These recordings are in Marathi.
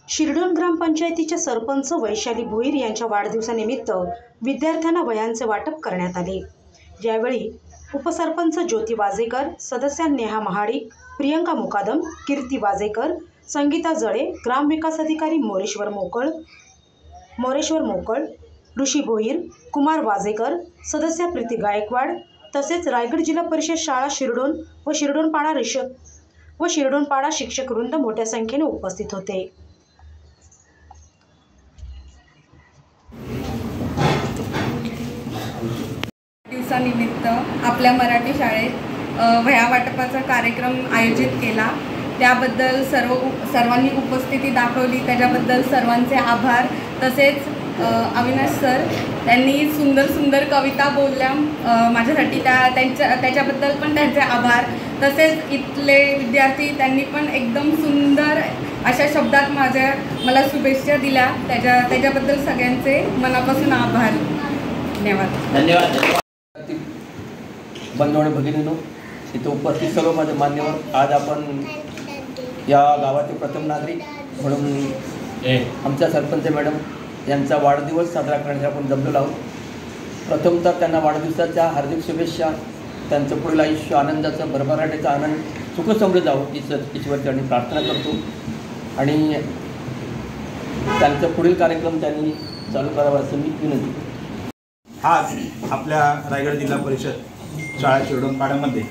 शिरडोन ग्रामपंचायतीच्या सरपंच वैशाली भोईर यांच्या वाढदिवसानिमित्त विद्यार्थ्यांना वह्यांचे वाटप करण्यात आले। यावेळी उपसरपंच ज्योती वाजेकर, सदस्य नेहा महाडिक, प्रियंका मुकादम, कीर्ती वाजेकर, संगीता जळे, ग्रामविकास अधिकारी मोरेश्वर मोकळ, ऋषी भोईर, कुमार वाजेकर, सदस्य प्रीती गायकवाड तसेच रायगड जिल्हा परिषद शाळा शिरडोन व शिरडोनपाडा शिक्षक वृंद मोठ्या संख्येने उपस्थित होते। दिवसानिमित्त आपल्या मराठी शाळेत वह्या वाटपाचा कार्यक्रम आयोजित केला। त्याबद्दल सर्वांनी उपस्थिती दाखवली, त्याच्याबद्दल सर्वांचे आभार। तसेच अविनाश सर त्यांनी सुंदर कविता बोलल्या माझ्यासाठी, त्याच्याबद्दल पण त्यांचे आभार। तसेच इथले विद्यार्थी त्यांनी पण एकदम सुंदर अशा शब्दात मला शुभेच्छा दिल्या, त्याच्याबद्दल सगळ्यांचे मनापासून आभार। धन्यवाद। बंधू आणि भगिनींनो, इथे उपस्थित सर्व माझे मान्यवर, आज आपण या गावाचे प्रथम नागरिक म्हणून आमच्या सरपंच मॅडम यांचा वाढदिवस साजरा करण्यासाठी आपण जमलेलो आहोत। प्रथमतः त्यांना वाढदिवसाच्या हार्दिक शुभेच्छा। त्यांचं पुढील आयुष्य आनंदाचं, भरभराटीचा आनंद सुखसमृद्ध जावं ईश्वरचरणी प्रार्थना करतो आणि त्यांचा पुढील कार्यक्रम त्यांनी चालू करावा असं मी विनंती करतो। आज आपल्या रायगड जिल्हा परिषद शाळा शिरडोनपाड्यामध्ये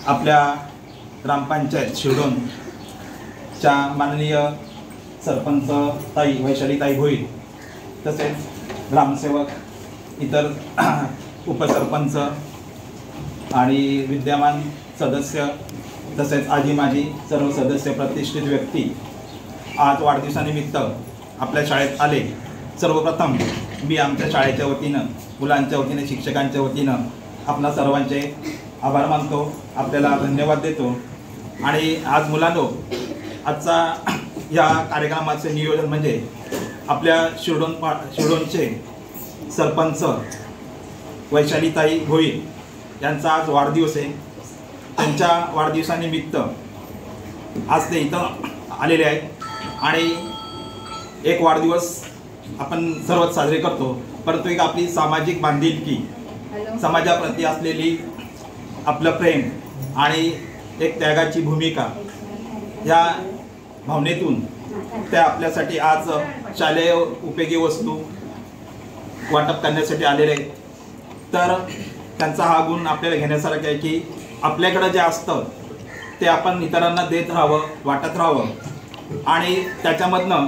आपल्या ग्रामपंचायत शिरडोनच्या माननीय सरपंच ताई वैशाली ताई भोईर, तसेच ग्रामसेवक, इतर उपसरपंच आणि विद्यमान सदस्य, तसेच आजी माजी सर्व सदस्य, प्रतिष्ठित व्यक्ती आज वाढदिवसानिमित्त आपल्या शाळेत आले। सर्वप्रथम मी आमच्या शाळेच्या वतीनं, मुलांच्या वतीनं, शिक्षकांच्या वतीनं आपणा सर्वांचे आभार मानतो, आपल्याला धन्यवाद देतो। आणि आज मुलांनो, आजचा या कार्यक्रमाचे नियोजन म्हणजे आपल्या शिरडोनचे सरपंच वैशालीताई भोईर यांचा आज वाढदिवस आहे। त्यांच्या वाढदिवसानिमित्त आज ते इथं आलेले आहेत आणि एक वाढदिवस आपण सर्वच साजरे करतो, परंतु एक आपली सामाजिक बांधिलकी, समाजाप्रती असलेली आपलं प्रेम आणि एक त्यागाची भूमिका, या भावनेतून त्या आपल्यासाठी आज शालेय उपयोगी वस्तू वाटप करण्यासाठी आलेले आहेत। तर त्यांचा हा गुण आपल्याला घेण्यासारखा आहे की आपल्याकडं जे असतं ते आपण इतरांना देत राहावं, वाटत राहावं आणि त्याच्यामधनं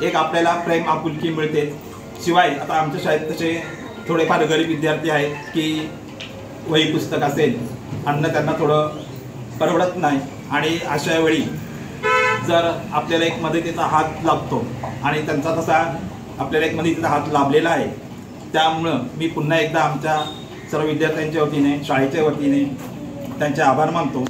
एक आपल्याला प्रेम, आपुलकी मिळते। शिवाय आता आमच्या शाळेत तसे थोडेफार गरीब विद्यार्थी आहेत की वही पुस्तक असेल, अन्न त्यांना थोडं परवडत नाही आणि अशा वेळी जर आपल्याला एक मदतीचा हात लाभतो आणि त्यांचा तसा आपल्याला एक मदतीचा हात लाभलेला आहे, त्यामुळं मी पुन्हा एकदा आमच्या सर्व विद्यार्थ्यांच्या वतीने, शाळेच्या वतीने त्यांचे आभार मानतो।